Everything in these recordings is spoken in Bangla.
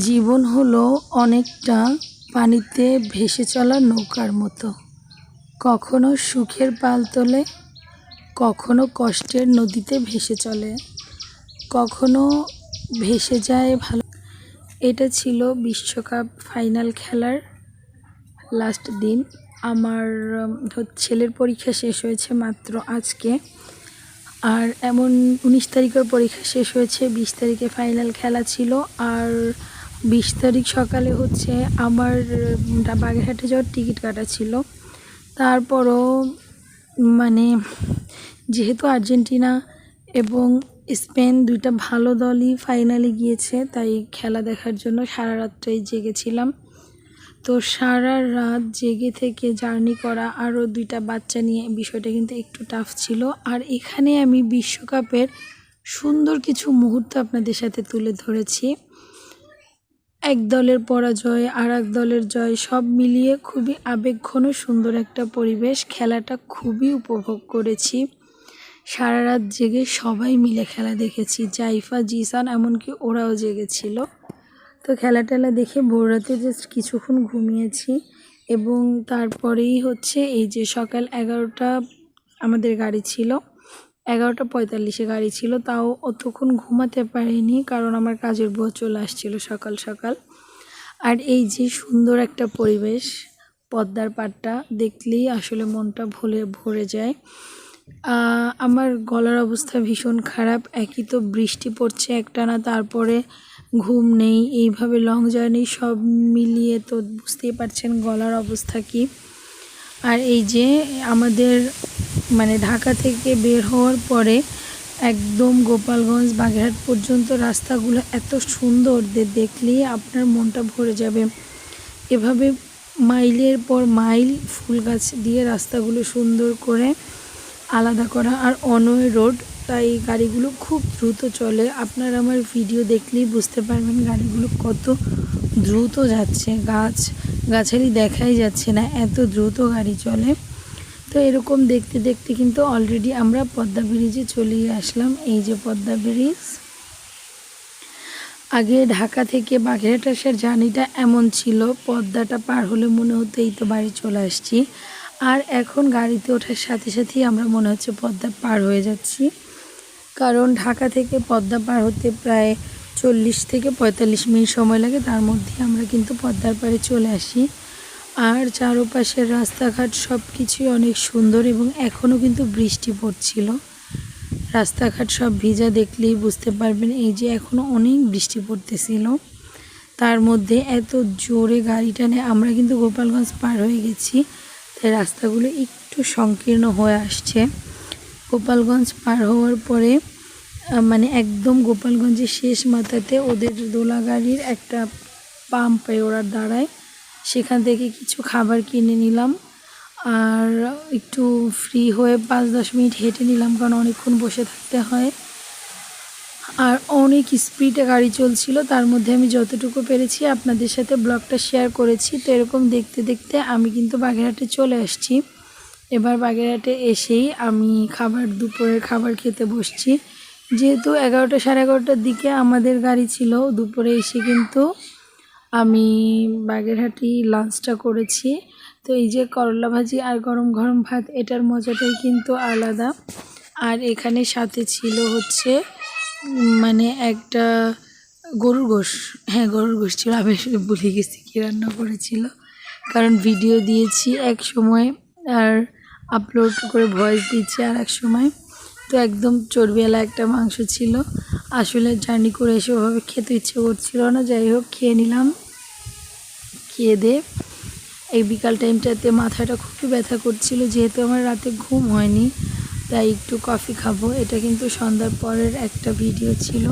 জীবন হলো অনেকটা পানিতে ভেসে চলা নৌকার মতো। কখনো সুখের পাল তোলে, কখনো কষ্টের নদীতে ভেসে চলে, কখনো ভেসে যায় ভালো। এটা ছিল বিশ্বকাপ ফাইনাল খেলার লাস্ট দিন। আমার ছেলের পরীক্ষা শেষ হয়েছে মাত্র আজকে। আর এমন 19 তারিখের পরীক্ষা শেষ হয়েছে, 20 তারিখে ফাইনাল খেলা ছিল। আর 20 তারিখ সকালে হচ্ছে আমার বাগেরহাটে যাওয়ার টিকিট কাটা ছিল। তারপরও যেহেতু আর্জেন্টিনা এবং স্পেন দুইটা ভালো দলই ফাইনালে গিয়েছে, তাই খেলা দেখার জন্য সারা রাতটাই জেগেছিলাম। তো সারা রাত জেগে থেকে জার্নি করা আরও দুইটা বাচ্চা নিয়ে বিষয়টা কিন্তু একটু টাফ ছিল। আর এখানে আমি বিশ্বকাপের সুন্দর কিছু মুহূর্ত আপনাদের সাথে তুলে ধরেছি। এক দলের পরাজয় আর এক দলের জয়, সব মিলিয়ে খুবই আবেগঘন সুন্দর একটা পরিবেশ। খেলাটা খুবই উপভোগ করেছি। সারা রাত জেগে সবাই মিলে খেলা দেখেছি, জাইফা, জিসান, এমনকি ওরাও জেগেছিল। তো খেলা টেলা দেখে ভোর রাতে জাস্ট কিছুক্ষণ ঘুমিয়েছি। এবং তারপরেই হচ্ছে এই যে সকাল 11টা আমাদের গাড়ি ছিল, 11:45-এ গাড়ি ছিল। তাও অতক্ষণ ঘুমাতে পারিনি, কারণ আমার কাজের বুয়া চলে আসছিল সকাল সকাল। আর এই যে সুন্দর একটা পরিবেশ, পদ্মার পাড়টা দেখলেই আসলে মনটা ভরে যায়। আমার গলার অবস্থা ভীষণ খারাপ। একই তো বৃষ্টি পড়ছে একটানা, তারপরে ঘুম নেই, এইভাবে লং জার্নি সব মিলিয়ে তো বুঝতেই পারছেন গলার অবস্থা কী। আর এই যে আমাদের ঢাকা থেকে বের হওয়ার পরে একদম গোপালগঞ্জ বাগেরহাট পর্যন্ত রাস্তাগুলো এত সুন্দর, দেখলেই আপনার মনটা ভরে যাবে। এভাবে মাইলের পর মাইল ফুল গাছ দিয়ে রাস্তাগুলো সুন্দর করে আলাদা করা। আর অনওয়ে রোড, তাই গাড়িগুলো খুব দ্রুত চলে। আপনারা আমার ভিডিও দেখলেই বুঝতে পারবেন গাড়িগুলো কত দ্রুত যাচ্ছে, গাছালি দেখাই যাচ্ছে না, এত দ্রুত গাড়ি চলে। তো এরকম দেখতে দেখতে কিন্তু অলরেডি আমরা পদ্মা ব্রিজে চলেই আসলাম। এই যে পদ্মা ব্রিজ। আগে ঢাকা থেকে বাগেরহাট আসার জার্নিটা এমন ছিল, পদ্মাটা পার হলে মনে হতো এই তো বাড়ি চলে আসছি। আর এখন গাড়িতে ওঠার সাথে সাথেই আমরা মনে হচ্ছে পদ্মা পার হয়ে যাচ্ছি, কারণ ঢাকা থেকে পদ্মা পার হতে প্রায় 40 থেকে 45 মিনিট সময় লাগে। তার মধ্যে আমরা কিন্তু পদ্মার পাড়ে চলে আসি। আর চারপাশের রাস্তাঘাট সব কিছুই অনেক সুন্দর, এবং এখনও কিন্তু বৃষ্টি পড়ছিল। রাস্তাঘাট সব ভিজা, দেখলেই বুঝতে পারবেন এই যে এখনও অনেক বৃষ্টি পড়তেছিল। তার মধ্যে এত জোরে গাড়ি টানে আমরা কিন্তু গোপালগঞ্জ পার হয়ে গেছি, তাই রাস্তাগুলো একটু সংকীর্ণ হয়ে আসছে। গোপালগঞ্জ পার হওয়ার পরে একদম গোপালগঞ্জের শেষ মাথাতে ওদের দোলা গাড়ির একটা পাম্পে ওরা দাঁড়ায়, সেখান থেকে কিছু খাবার কিনে নিলাম। আর একটু ফ্রি হয়ে 5-10 মিনিট হেঁটে নিলাম, কারণ অনেকক্ষণ বসে থাকতে হয়। আর অনেক স্পিডে গাড়ি চলছিল, তার মধ্যে আমি যতটুকু পেরেছি আপনাদের সাথে ব্লগটা শেয়ার করেছি। তো এরকম দেখতে দেখতে আমি কিন্তু বাগেরহাটে চলে আসছি। এবার বাগেরহাটে এসেই আমি দুপুরের খাবার খেতে বসছি। যেহেতু 11টা সাড়ে 11টার দিকে আমাদের গাড়ি ছিল, দুপুরে এসে কিন্তু আমি বাগেরহাটেই লাঞ্চটা করেছি। তো এই যে করলা ভাজি আর গরম গরম ভাত, এটার মজাটাই কিন্তু আলাদা। আর এখানে সাথে ছিল হচ্ছে একটা গরুর গোশ, হ্যাঁ গরুর গোশ ছিল। আমি আসলে ভুলে গেছি কী রান্না করেছিল, কারণ ভিডিও দিয়েছি এক সময় আর আপলোড করে ভয়েস দিচ্ছি আর এক সময়। তো একদম চর্বিওয়ালা একটা মাংস ছিল। আসলে জার্নি করে এসে ওভাবে খেতে ইচ্ছে করছিল না, যাই হোক খেয়ে নিলাম। খেয়ে দিয়ে এই বিকাল টাইমটাতে মাথাটা খুবই ব্যথা করছিল, যেহেতু আমার রাতে ঘুম হয়নি, তাই একটু কফি খাবো। এটা কিন্তু সন্ধ্যার পরের একটা ভিডিও ছিল।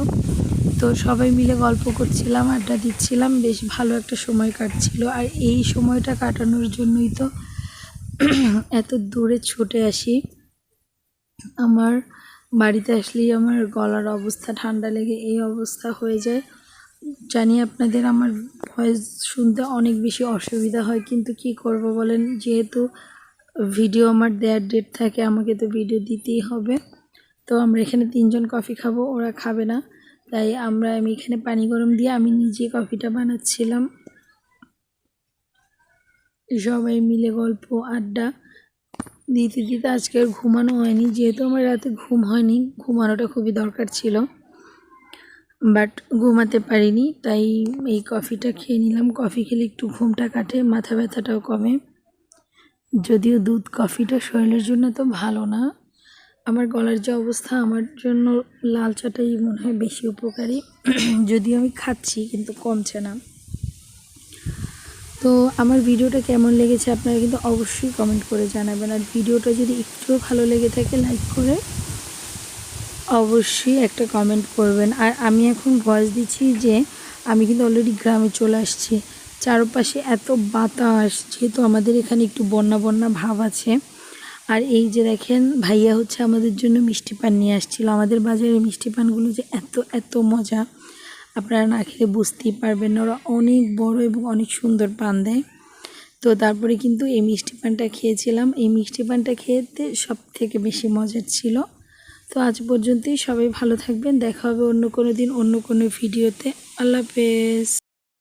তো সবাই মিলে গল্প করছিলাম, আড্ডা দিচ্ছিলাম, বেশ ভালো একটা সময় কাটছিল। আর এই সময়টা কাটানোর জন্যই তো এত দূরে ছুটে আসি। আমার বাড়িতে আসলেই আমার গলার অবস্থা ঠান্ডা লেগে এই অবস্থা হয়ে যায়। জানি আপনাদের আমার ভয়েস শুনতে অনেক বেশি অসুবিধা হয়, কিন্তু কি করব বলেন, যেহেতু ভিডিও আমার দেয়ার ডেট থাকে, আমাকে তো ভিডিও দিতেই হবে। তো আমরা এখানে 3 জন কফি খাবো, ওরা খাবে না, তাই আমি এখানে পানি গরম দিয়ে আমি নিজে কফিটা বানাচ্ছিলাম। সবাই মিলে গল্প আড্ডা দিতে দিতে আজকে আর ঘুমানো হয়নি, যেহেতু আমার রাতে ঘুম হয়নি, ঘুমানোটা খুবই দরকার ছিল, বাট ঘুমাতে পারিনি। তাই এই কফিটা খেয়ে নিলাম। কফি খেলে একটু ঘুমটা কাটে, মাথা ব্যথাটাও কমে। যদিও দুধ কফিটা শরীরের জন্য তো ভালো না, আমার গলার যে অবস্থা, আমার জন্য লাল চাটাই মনে হয় বেশি উপকারী। যদিও আমি খাচ্ছি কিন্তু কমছে না। তো আমার ভিডিওটা কেমন লেগেছে আপনারা কিন্তু অবশ্যই কমেন্ট করে জানাবেন। আর ভিডিওটা যদি একটুও ভালো লেগে থাকে লাইক করে অবশ্যই একটা কমেন্ট করবেন। আর আমি এখন ভয়েস দিচ্ছি যে আমি কিন্তু অলরেডি গ্রামে চলে আসছি। চারপাশে এত বাতাস, যেহেতু আমাদের এখানে একটু বন্যা বন্যা ভাব আছে। আর এই যে দেখেন ভাইয়া হচ্ছে আমাদের জন্য মিষ্টি পান নিয়ে আসছিল। আমাদের বাজারে মিষ্টি পানগুলো যে এত এত মজা, আপনারা না খেলে বুঝতেই পারবেন না। ওরা অনেক বড় এবং অনেক সুন্দর পান দেয়। তো তারপরে কিন্তু এই মিষ্টি পানটা খেয়েছিলাম। এই মিষ্টি পানটা খেতে সব থেকে বেশি মজার ছিল। তো আজ পর্যন্তই, সবাই ভালো থাকবেন। দেখা হবে অন্য কোনো দিন অন্য কোনো ভিডিওতে। আল্লাহ হাফেজ।